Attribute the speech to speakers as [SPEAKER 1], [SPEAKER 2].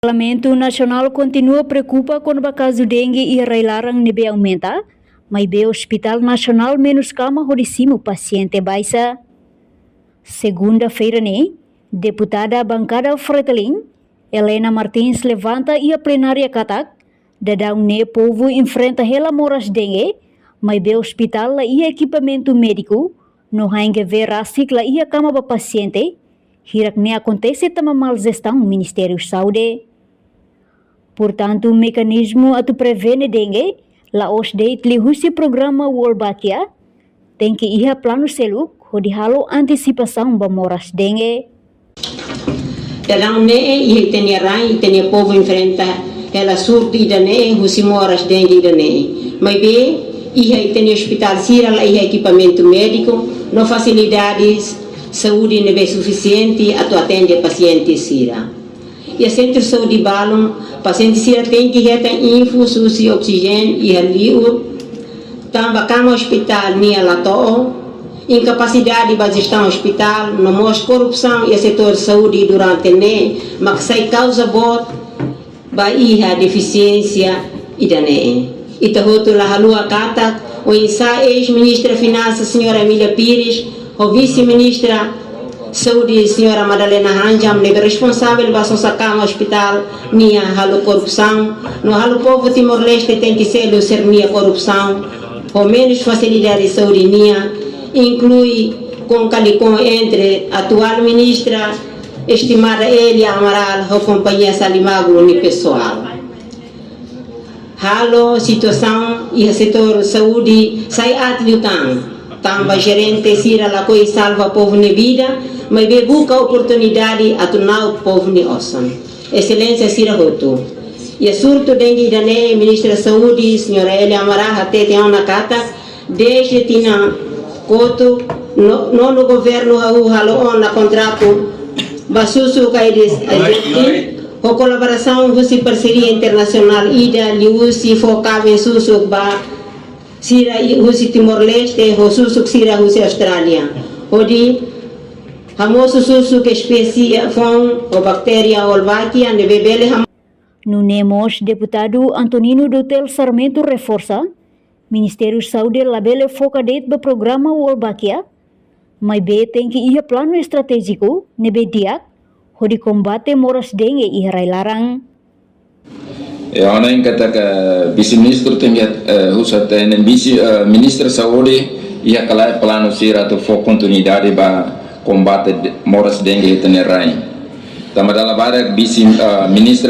[SPEAKER 1] O Parlamento Nacional continua preocupa com o caso dengue e larang nebe aumenta, mas o Hospital Nacional menos cama rodicimo paciente baixa. Segunda-feira, deputada bancada Fretilin, Helena Martins levanta e a plenária katak, dadang povo enfrenta hela moras dengue, mas o hospital e equipamento médico, no ainda ver rasik e a cama para paciente, hirak ne acontece tama mal gestão Ministério da Saúde. Portanto, o mecanismo atu prevene dengue, la osdeit lihusi programa Wolbachia, tem que ir a plano seluk, hodihalo antecipação ba moras dengue.
[SPEAKER 2] Dalam e tenia rai, tenia povo enfrenta ela surto ida husi moras dengue ida mas e tenia hospital sira lá equipamento médico, no facilidades saúde nebe suficiente atu atende paciente sira. E a centro saúde balum paciente sira tem que reta info susi oxigênio e aliu tamba cama hospital nia lato incapacidade de gestão hospital no mos corrupção e setor saúde durante mas sai causa bot a deficiência idane ita hoto la halua kata o insa ex-ministra finanças senhora Emília Pires o vice-ministra saúde senhora Madalena Hanjam nebe responsável ba sosakama hospital nia halu corrupção no halu povo Timor-Leste tem que ser o ser nia corrupção o menos facilidade de saúde nia inclui com calicom entre atual ministra estimada Elia Amaral a companhia Salimagro ni pessoal halo situação e o setor saúde sai atliutang tamba gerente sira la coi salva povo ne vida mas be busca oportunidade atunau povo ni osan excelência sira hoto e a surto dengue dane ministra da saúde senhora Elia Amaral até tem uma cata desde tina koto no governo halo na contrato basusu kaides a colaboração com a parceria internacional ida liusi focava em susuk ba sira husi Timor-Leste ho susuk sira husi Austrália odi hamoso susuk espécie fong o bactéria Wolbachia ne bebele
[SPEAKER 1] No Nemos, deputado Antonino Dotel Sarmento reforça Ministério da Saúde labele focadet be programa Wolbachia, mas tem que ir plano estratégico nebe diak hodi combate moras dengue e larang.
[SPEAKER 3] Ana yang kata ke vice-ministro tingkat husat dan vice-ministro saúde ia kalai plano sira tu fo continuidade ba combate moras dengue tenerai. Tamadala barak vice-ministro